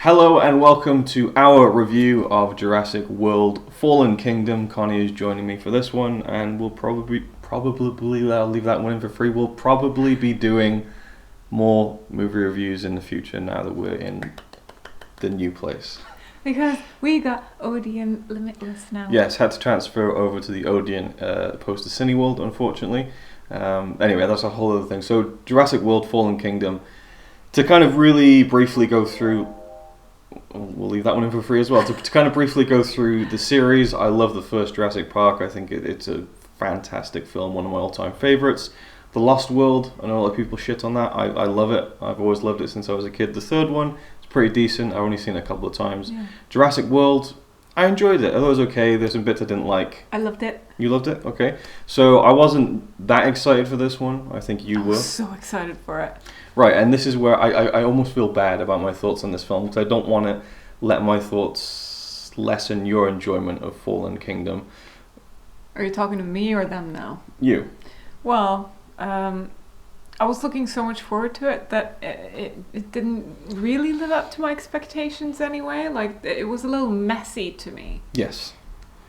Hello and welcome to our review of Jurassic World Fallen Kingdom. Connie is joining me for this one, and we'll probably I'll leave that one in for free. We'll probably be doing more movie reviews in the future now that we're in the new place. Because we got Odeon Limitless now. Yes, had to transfer over to the Odeon opposed to Cineworld, unfortunately. Anyway, that's a whole other thing. So Jurassic World Fallen Kingdom, to kind of really briefly go through, we'll leave that one in for free as well. To kind of briefly go through the series, I love the first Jurassic Park. I think it's a fantastic film, one of my all-time favourites. The Lost World, I know a lot of people shit on that. I love it. I've always loved it since I was a kid. The third one, it's pretty decent. I've only seen it a couple of times. Yeah. Jurassic World, I enjoyed it. I thought it was okay. There's some bits I didn't like. I loved it. You loved it? Okay. So I wasn't that excited for this one. I think you were. I was so excited for it. Right, and this is where I almost feel bad about my thoughts on this film, because I don't want to let my thoughts lessen your enjoyment of Fallen Kingdom. Are you talking to me or them now? You. Well, I was looking so much forward to it that it didn't really live up to my expectations anyway. Like, it was a little messy to me. Yes.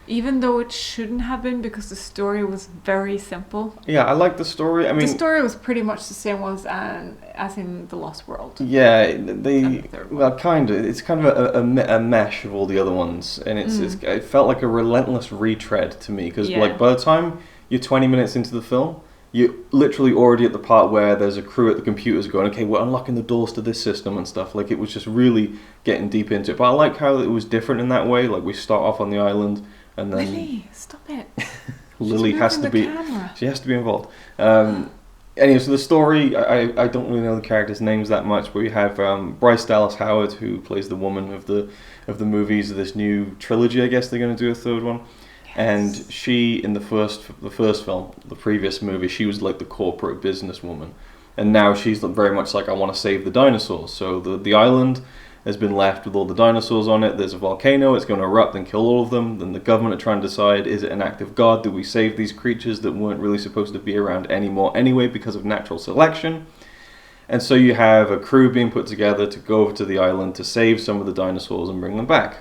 Even though it shouldn't have been, because the story was very simple. Yeah, I like the story. I mean, the story was pretty much the same as in The Lost World. Yeah, kind of. It's kind of a mesh of all the other ones, and it felt like a relentless retread to me, because like by the time you're 20 minutes into the film, you're literally already at the part where there's a crew at the computers going, okay, we're unlocking the doors to this system and stuff. Like, it was just really getting deep into it. But I like how it was different in that way. Like, we start off on the island, and then Lily, stop it. Lily has to be. Camera. She has to be involved. Anyway, so the story, I don't really know the characters' names that much, but we have Bryce Dallas Howard, who plays the woman of the movies of this new trilogy. I guess they're going to do a third one. Yes. And she, in the first film, the previous movie, she was like the corporate businesswoman, and now she's very much like, I want to save the dinosaurs. So the island has been left with all the dinosaurs on it. There's a volcano, it's going to erupt and kill all of them. Then the government are trying to decide, is it an act of God? Do we save these creatures that weren't really supposed to be around anymore anyway because of natural selection? And so you have a crew being put together to go over to the island to save some of the dinosaurs and bring them back.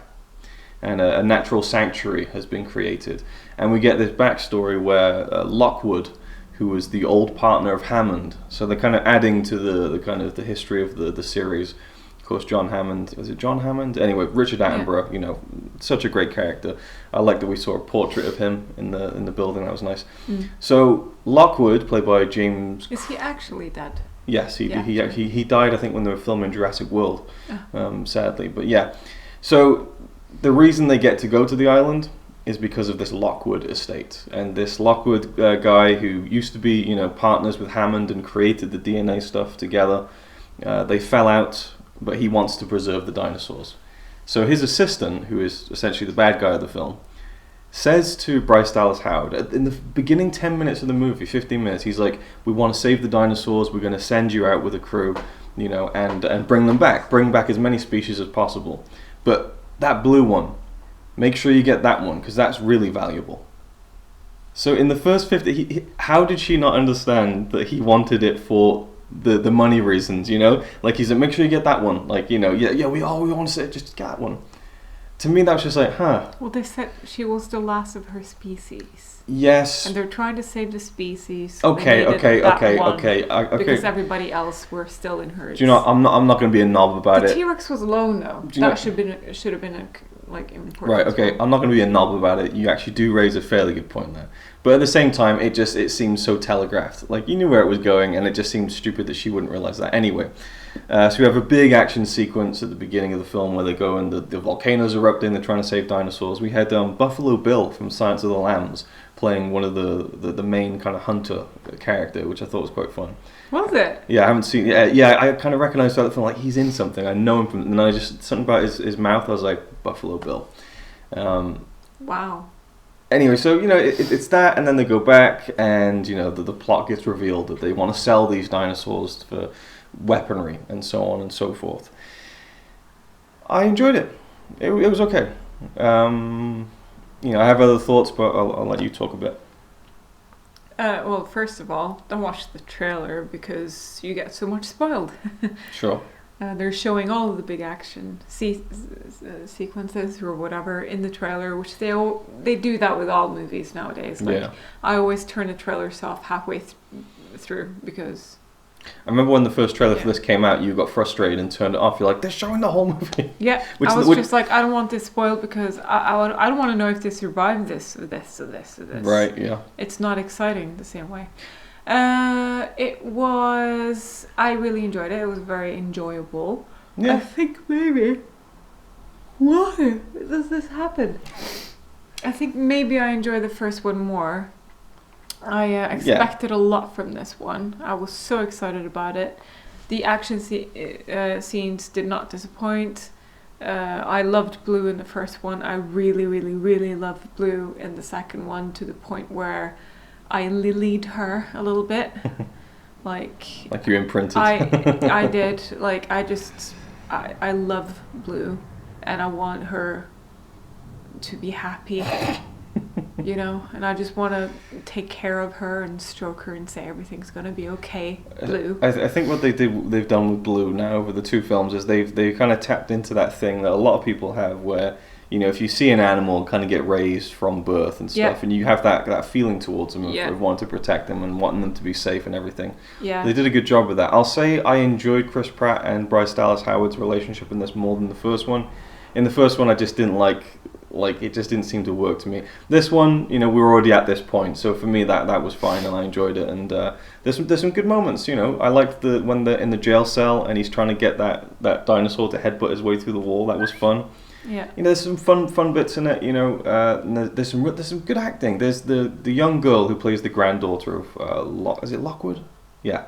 And a natural sanctuary has been created. And we get this backstory where Lockwood, who was the old partner of Hammond, so they're kind of adding to the kind of the history of the series. Of course, John Hammond, was it John Hammond? Anyway, Richard Attenborough, you know, such a great character. I like that we saw a portrait of him in the building. That was nice. So Lockwood, played by James. Is he actually dead? Yes, he died, I think, when they were filming Jurassic World, sadly. But yeah, so the reason they get to go to the island is because of this Lockwood estate, and this Lockwood guy who used to be, you know, partners with Hammond and created the DNA stuff together. They fell out. But he wants to preserve the dinosaurs. So his assistant, who is essentially the bad guy of the film, says to Bryce Dallas Howard, in the beginning 10 minutes of the movie, 15 minutes, he's like, we want to save the dinosaurs, we're going to send you out with a crew, you know, and bring them back. Bring back as many species as possible. But that blue one, make sure you get that one, because that's really valuable. So in the first 50, how did she not understand that he wanted it for the money reasons, you know? Like, he's like, make sure you get that one. Like, you know, we want to say, just get that one. To me, that was just like, huh. Well, they said she was the last of her species. Yes. And they're trying to save the species. Okay. Because everybody else were still in hers. Do you know, I'm not going to be a knob about it. The T-Rex was alone, though. That should have been important. Right, okay. I'm not going to be a knob about it. You actually do raise a fairly good point there. But at the same time, it seemed so telegraphed. Like, you knew where it was going, and it just seemed stupid that she wouldn't realize that. Anyway, so we have a big action sequence at the beginning of the film where they go and the volcano's erupting, they're trying to save dinosaurs. We had Buffalo Bill from Silence of the Lambs playing one of the main kind of hunter character, which I thought was quite fun. Was it? Yeah, I haven't seen it. Yeah, I kind of recognized that film, like, he's in something. I know him from, and I just, something about his mouth, I was like, Buffalo Bill. Wow. Anyway, so, you know, it's that, and then they go back, and, you know, the plot gets revealed that they want to sell these dinosaurs for weaponry, and so on and so forth. I enjoyed it. It was okay. You know, I have other thoughts, but I'll let you talk a bit. Well, first of all, don't watch the trailer because you get so much spoiled. Sure. they're showing all of the big action sequences or whatever in the trailer, which they do that with all movies nowadays. Like, Yeah. I always turn the trailers off halfway through because... I remember when the first trailer for this came out, you got frustrated and turned it off. You're like, they're showing the whole movie. Yeah, I was just like, I don't want this spoiled because I don't want to know if they survive this or this or this or this. Right, yeah. It's not exciting the same way. It was... I really enjoyed it. It was very enjoyable. Yeah. I think maybe... Why does this happen? I think maybe I enjoyed the first one more. I expected a lot from this one. I was so excited about it. The action scenes did not disappoint. I loved Blue in the first one. I really, really, really loved Blue in the second one, to the point where I lilied her a little bit. Like you imprinted. I did. Like, I love Blue, and I want her to be happy. You know, and I just want to take care of her and stroke her and say everything's gonna be okay, Blue. I think what they've done with Blue now over the two films is they've kind of tapped into that thing that a lot of people have, where, you know, if you see an animal kind of get raised from birth and stuff, and you have that feeling towards them of wanting to protect them and wanting them to be safe and everything. Yeah, they did a good job with that. I'll say I enjoyed Chris Pratt and Bryce Dallas Howard's relationship in this more than the first one. In the first one, I just didn't like it just didn't seem to work to me. This one, you know, we were already at this point, so for me that was fine and I enjoyed it. And there's some good moments, you know. I liked when they're in the jail cell and he's trying to get that dinosaur to headbutt his way through the wall. That was fun. Yeah. You know, there's some fun bits in it. You know, there's some good acting. There's the young girl who plays the granddaughter of is it Lockwood? Yeah.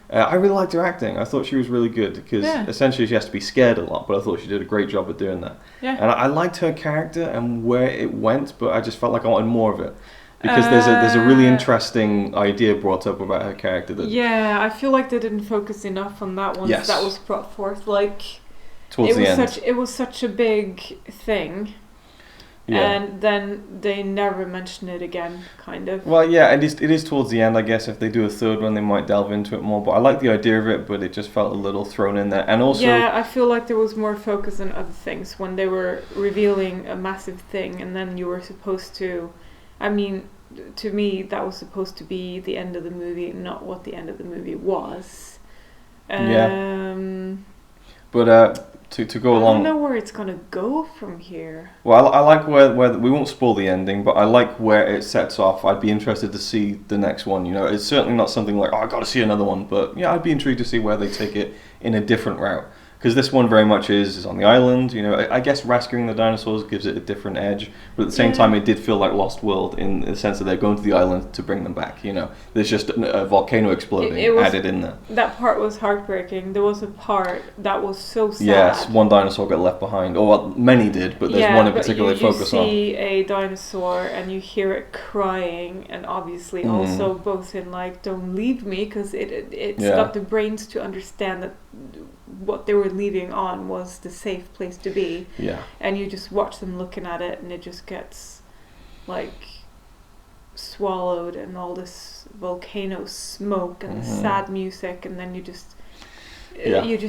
I really liked her acting. I thought she was really good because essentially she has to be scared a lot, but I thought she did a great job of doing that. Yeah. And I liked her character and where it went, but I just felt like I wanted more of it because there's a really interesting idea brought up about her character. I feel like they didn't focus enough on that once that was brought forth. Like, towards the end, it was such a big thing. Yeah. And then they never mention it again, kind of. Well, yeah, it is towards the end, I guess. If they do a third one, they might delve into it more. But I like the idea of it, but it just felt a little thrown in there. And also... Yeah, I feel like there was more focus on other things when they were revealing a massive thing, and then you were supposed to... I mean, to me, that was supposed to be the end of the movie, not what the end of the movie was. But... To go along. I don't know where it's gonna go from here. Well, I like where we won't spoil the ending, but I like where it sets off. I'd be interested to see the next one. You know, it's certainly not something like, I got to see another one, but yeah, I'd be intrigued to see where they take it in a different route. Because this one very much is on the island. You know, I guess rescuing the dinosaurs gives it a different edge, but at the same time, it did feel like Lost World in the sense that they're going to the island to bring them back. You know, there's just a volcano exploding added in there. That part was heartbreaking. There was a part that was so sad. Yes, one dinosaur got left behind, or well, many did, but there's one in particular they focus on. You see a dinosaur and you hear it crying, and obviously also both in like "Don't leave me," because it's got the brains to understand that what they were leaving on was the safe place to be. Yeah. And you just watch them looking at it and it just gets like swallowed in all this volcano smoke and the sad music, and then you're just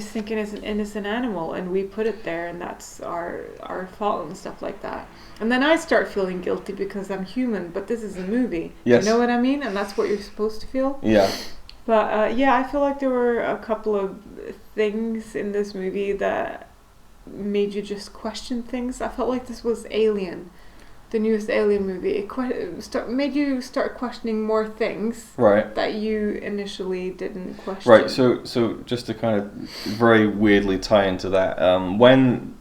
thinking it's an innocent animal and we put it there and that's our fault and stuff like that. And then I start feeling guilty because I'm human, but this is a movie. Yes. You know what I mean? And that's what you're supposed to feel. Yeah. But I feel like there were a couple of things in this movie that made you just question things. I felt like this was Alien, the newest Alien movie. It made you start questioning more things that you initially didn't question. Right, so just to kind of very weirdly tie into that, when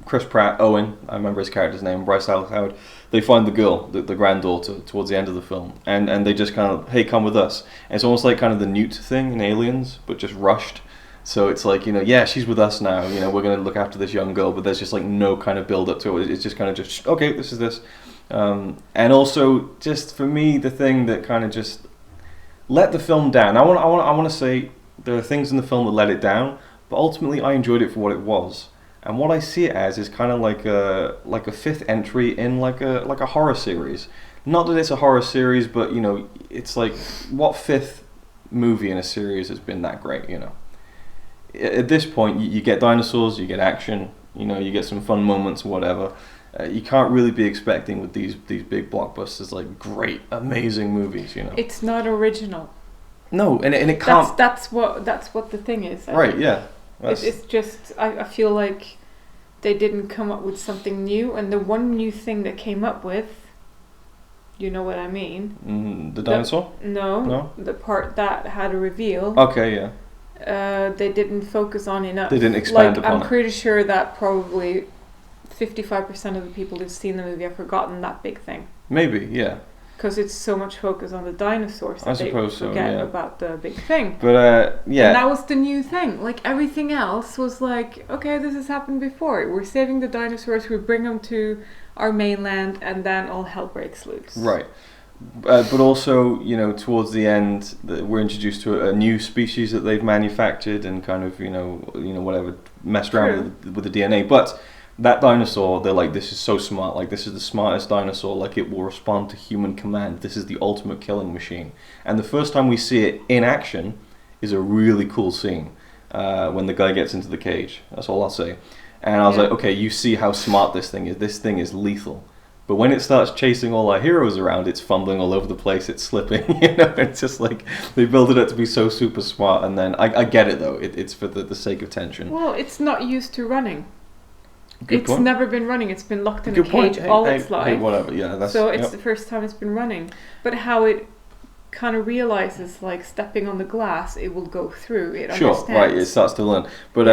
Chris Pratt, Owen, I remember his character's name, Bryce Dallas Howard, they find the girl, the granddaughter, towards the end of the film, and they just kind of, hey, come with us. And it's almost like kind of the Newt thing in Aliens, but just rushed. So it's like, you know, yeah, she's with us now, you know, we're going to look after this young girl, but there's just like no kind of build up to it. It's just kind of just, okay, this is this. And also, just for me, the thing that kind of just let the film down. I want to say there are things in the film that let it down, but ultimately I enjoyed it for what it was. And what I see it as is kind of like a fifth entry in like a horror series. Not that it's a horror series, but you know, it's like what fifth movie in a series has been that great? You know, at this point, you get dinosaurs, you get action, you get some fun moments or whatever. You can't really be expecting with these big blockbusters like great, amazing movies. It's not original. No, and it can't. That's what the thing is. Right. Yeah. It's just I feel like they didn't come up with something new, and the one new thing that came up with, you know what I mean? The dinosaur? No. The part that had a reveal. Okay. Yeah. They didn't focus on enough. They didn't expand upon it. I'm pretty sure that probably 55% of the people who've seen the movie have forgotten that big thing. Maybe, yeah. Because it's so much focus on the dinosaurs that they forget about the big thing. But, yeah. And that was the new thing. Like, everything else was like, okay, this has happened before. We're saving the dinosaurs, we bring them to our mainland, and then all hell breaks loose. Right. But also, towards the end, we're introduced to a new species that they've manufactured and kind of, whatever, messed around with the DNA. But that dinosaur, they're like, this is so smart. Like, this is the smartest dinosaur. Like, it will respond to human command. This is the ultimate killing machine. And the first time we see it in action is a really cool scene when the guy gets into the cage. That's all I'll say. And I was like, okay, you see how smart this thing is. This thing is lethal. But when it starts chasing all our heroes around, it's fumbling all over the place. It's slipping. It's just like they build it up to be so super smart. And then I get it though. It's for the sake of tension. Well, it's not used to running. Good it's point. never been running. It's been locked in a cage all its life. Hey, whatever. Yeah, so it's the first time it's been running. But how it kind of realizes, like, stepping on the glass, it will go through. It understands. Sure, right. It starts to learn. But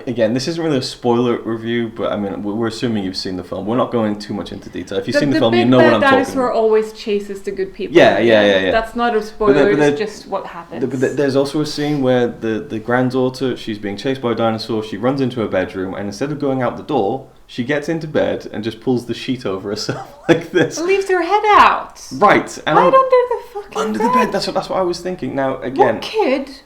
again, this isn't really a spoiler review. But I mean, we're assuming you've seen the film. We're not going too much into detail. If you've seen the film, you know what I'm talking about. The dinosaur always chases the good people. Yeah. That's not a spoiler. It's just what happens. But there's also a scene where the granddaughter, she's being chased by a dinosaur. She runs into her bedroom, and instead of going out the door, she gets into bed and just pulls the sheet over herself like this. Leaves her head out. Right. And under the fucking under the bed. That's what I was thinking. Now again, what kid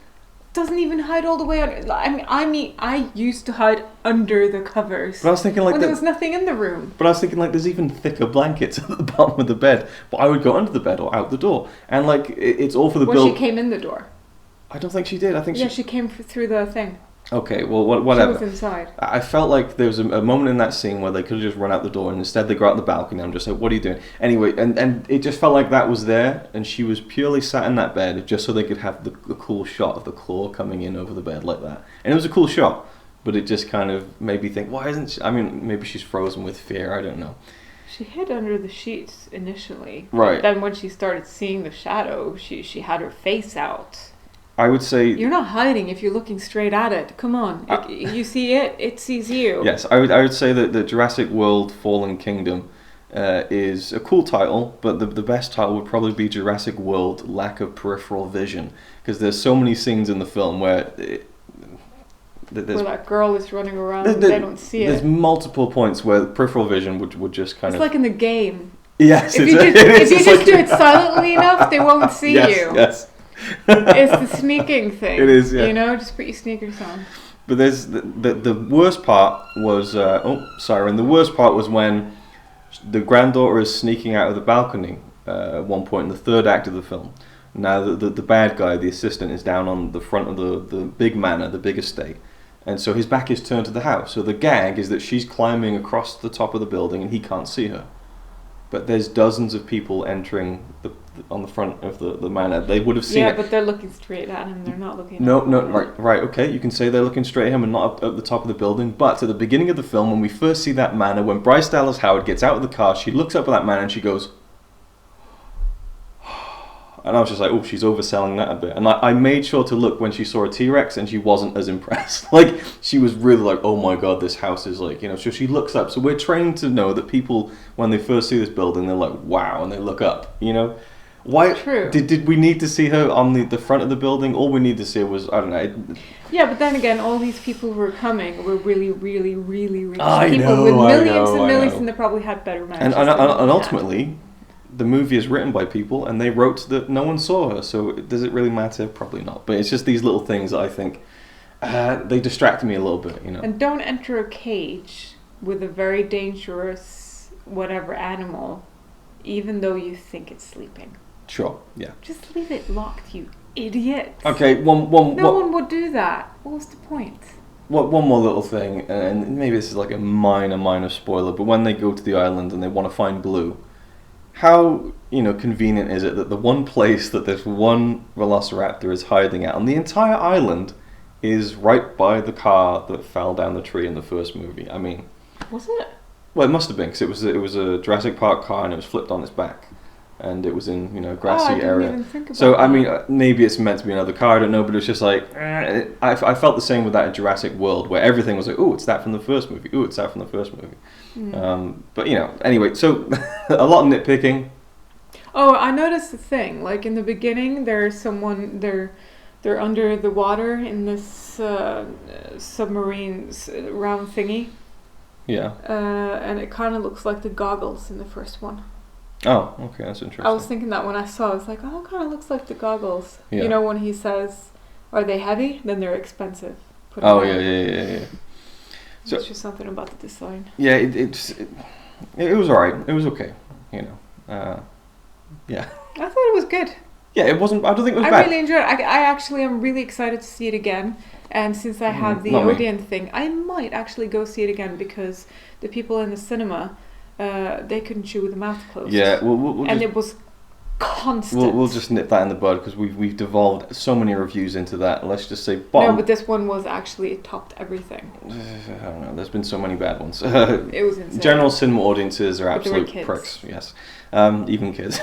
doesn't even hide all the way under? I mean, I used to hide under the covers. But I was thinking like when there was nothing in the room. But I was thinking like there's even thicker blankets at the bottom of the bed. But I would go under the bed or out the door, and like it's all for the build. She came in the door. I don't think she did. I think she came through the thing. Okay, well, whatever. She was inside. I felt like there was a moment in that scene where they could have just run out the door, and instead they go out the balcony. I'm just like, what are you doing? Anyway, and it just felt like that was there, and she was purely sat in that bed just so they could have the cool shot of the claw coming in over the bed like that. And it was a cool shot, but it just kind of made me think, why isn't she? I mean, maybe she's frozen with fear, I don't know. She hid under the sheets initially. Right. But then when she started seeing the shadow, she had her face out. I would say... You're not hiding if you're looking straight at it. Come on. You see it sees you. Yes, I would say that the Jurassic World Fallen Kingdom is a cool title, but the best title would probably be Jurassic World Lack of Peripheral Vision, because there's so many scenes in the film where... where that girl is running around and they don't see it. There's multiple points where peripheral vision would just kind of... It's like in the game. Yes, if you just do it silently enough, they won't see you. Yes. It's the sneaking thing. It is, yeah. Just put your sneakers on. But there's the worst part was and the worst part was when the granddaughter is sneaking out of the balcony at one point in the third act of the film. Now the bad guy, the assistant, is down on the front of the big manor, the big estate, and so his back is turned to the house. So the gag is that she's climbing across the top of the building and he can't see her. But there's dozens of people entering on the front of the manor. They would have seen it. Yeah, but they're looking straight at him. They're not looking at him. Right, okay. You can say they're looking straight at him and not up at the top of the building. But at the beginning of the film, when we first see that manor, when Bryce Dallas Howard gets out of the car, she looks up at that manor and she goes... And I was just like, oh, she's overselling that a bit. And I made sure to look when she saw a T-Rex, and she wasn't as impressed. Like, she was really like, oh my god, this house is like, so she looks up. So we're trained to know that people, when they first see this building, they're like, wow, and they look up, Why? True. Did we need to see her on the front of the building? All we need to see was, I don't know. Yeah, but then again, all these people who were coming were really, really, really rich people with millions and millions, and they probably had better matches. And ultimately... The movie is written by people, and they wrote that no one saw her. So does it really matter? Probably not. But it's just these little things that I think they distract me a little bit, And don't enter a cage with a very dangerous whatever animal, even though you think it's sleeping. Sure. Yeah. Just leave it locked, you idiot. Okay, No one would do that. What was the point? One more little thing, and maybe this is like a minor spoiler, but when they go to the island and they want to find Blue, how, convenient is it that the one place that this one velociraptor is hiding at on the entire island is right by the car that fell down the tree in the first movie? I mean... Was it? Well, it must have been, because it was a Jurassic Park car and it was flipped on its back. And it was in, a grassy area. Even think about so, that. I mean, maybe it's meant to be another car, I don't know, but it's just like... I felt the same with that in Jurassic World, where everything was like, ooh, it's that from the first movie. Ooh, it's that from the first movie. But, anyway, so a lot of nitpicking. Oh, I noticed the thing. Like, in the beginning, there's someone... They're under the water in this submarine round thingy. Yeah. And it kind of looks like the goggles in the first one. Oh, okay, that's interesting. I was thinking that when I saw it, I was like, oh, it kind of looks like the goggles. Yeah. When he says, are they heavy? Then they're expensive. Yeah. So it's just something about the design. Yeah, it was alright. It was okay, Yeah. I thought it was good. Yeah, it wasn't... I don't think it was bad. I really enjoyed it. I actually am really excited to see it again. And since I have the Odeon thing, I might actually go see it again, because the people in the cinema, they couldn't chew with their mouth closed. Yeah, we'll and just, it was constant. We'll just nip that in the bud, because we've devolved so many reviews into that. Let's just say No, but this one was actually, it topped everything. I don't know. There's been so many bad ones. It was insane. General cinema audiences are But absolute pricks. Yes, even kids.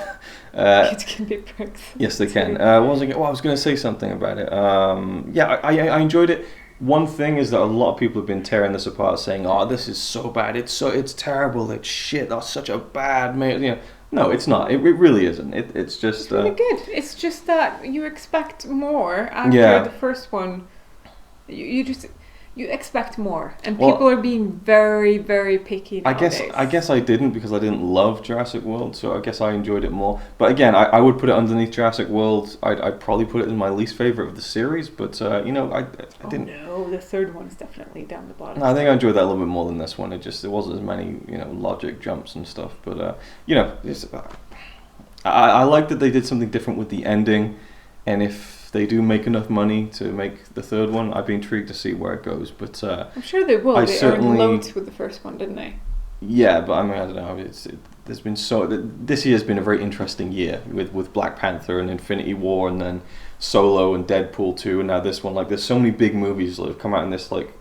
Kids can be pricks. Yes, they can. I was going to say something about it. I enjoyed it. One thing is that a lot of people have been tearing this apart, saying, "Oh, this is so bad. It's terrible. It's shit. That's such a bad man." No, it's not. It really isn't. It's just... It's really good. It's just that you expect more after the first one. You expect more, and people are being very, very picky nowadays. I guess I didn't, because I didn't love Jurassic World, so I guess I enjoyed it more. But again, I would put it underneath Jurassic World. I'd probably put it in my least favorite of the series, but I didn't. No, the third one is definitely down the bottom. No, I think I enjoyed that a little bit more than this one. There wasn't as many logic jumps and stuff, but I like that they did something different with the ending, and if they do make enough money to make the third one, I'd be intrigued to see where it goes. But I'm sure they will. They earned loads with the first one, didn't they? Yeah, but I mean, I don't know. There's been this year's been a very interesting year with Black Panther and Infinity War, and then Solo and Deadpool 2, and now this one. Like, there's so many big movies that have come out in this like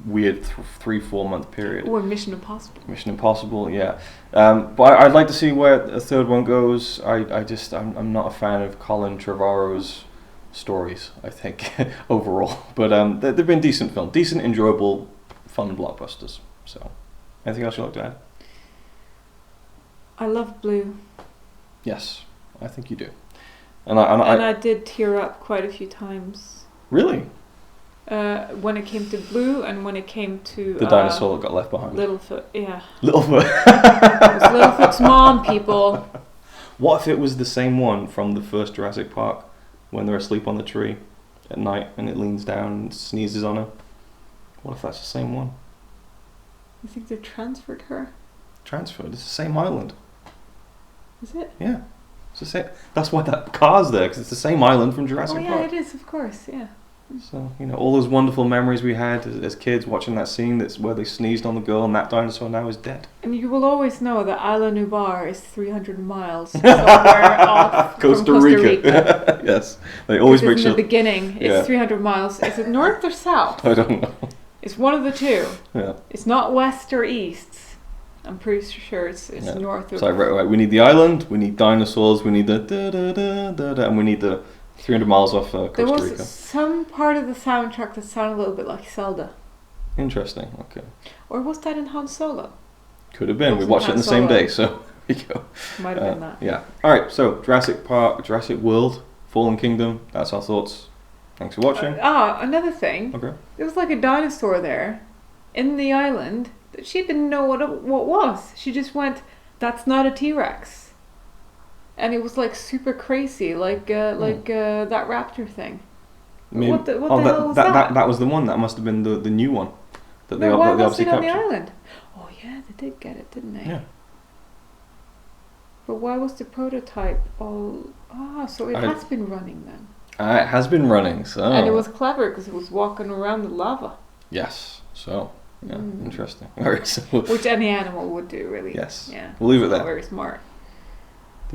weird 3-4 month period. Or Mission Impossible. Mission Impossible, yeah. But I'd like to see where a third one goes. I'm not a fan of Colin Trevorrow's stories, I think, overall. But they've been decent films, decent, enjoyable, fun blockbusters. So, anything else you'd like to add? I love Blue. Yes, I think you do. And I did tear up quite a few times. Really? When it came to Blue, and when it came to the dinosaur that got left behind. Littlefoot, yeah. Littlefoot. It was Littlefoot's mom, people. What if it was the same one from the first Jurassic Park, when they're asleep on the tree at night and it leans down and sneezes on her? What if that's the same one? You think they transferred her? Transferred? It's the same island. Is it? Yeah. It's the same. That's why that car's there, because it's the same island from Jurassic Park. Oh yeah, it is, of course, yeah. So, all those wonderful memories we had as kids watching that scene that's where they sneezed on the girl, and that dinosaur now is dead. And you will always know that Isla Nublar is 300 miles somewhere off Costa Rica. Yes. They always make sure. In the beginning, it's 300 miles. Is it north or south? I don't know. It's one of the two. Yeah. It's not west or east. I'm pretty sure it's north or... So right, we need the island, we need dinosaurs, we need the da-da-da-da-da, and we need the 300 miles off Costa Rica. There was some part of the soundtrack that sounded a little bit like Zelda. Interesting, okay. Or was that in Han Solo? Could have been. We watched it in the same day, so there you go. Might have been that. Yeah. Alright, so Jurassic Park, Jurassic World, Fallen Kingdom, that's our thoughts. Thanks for watching. Another thing. Okay. There was like a dinosaur there in the island that she didn't know what was. She just went, that's not a T-Rex. And it was like super crazy, like that raptor thing. Maybe, what the hell was that? That was the one. That must have been the new one that they why obviously was it on captured. the island? Oh yeah, they did get it, didn't they? Yeah. But why was the prototype all... so it has been running then. It has been running, so... And it was clever because it was walking around the lava. Yes, so... Yeah, interesting. Very simple. Which any animal would do, really. Yes. Yeah. We'll leave it there. Very smart.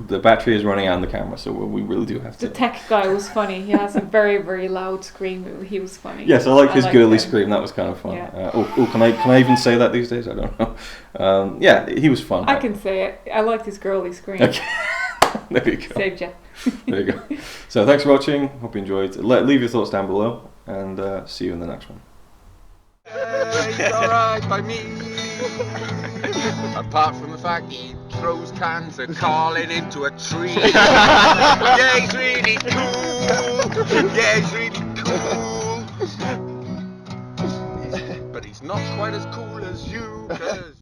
The battery is running out on the camera, so we really do have to... The tech guy was funny. He has a very, very loud scream. He was funny. Yes, I liked his girly scream. That was kind of fun. Yeah. Can I even say that these days? I don't know. Yeah, he was fun. I can say it. I liked his girly scream. Okay. There you go. Saved you. There you go. So thanks for watching. Hope you enjoyed. Leave your thoughts down below, and see you in the next one. It's alright by me. Apart from the fact he throws cans of Carlin into a tree. Yeah, he's really cool. Yeah, he's really cool. But he's not quite as cool as you. 'Cause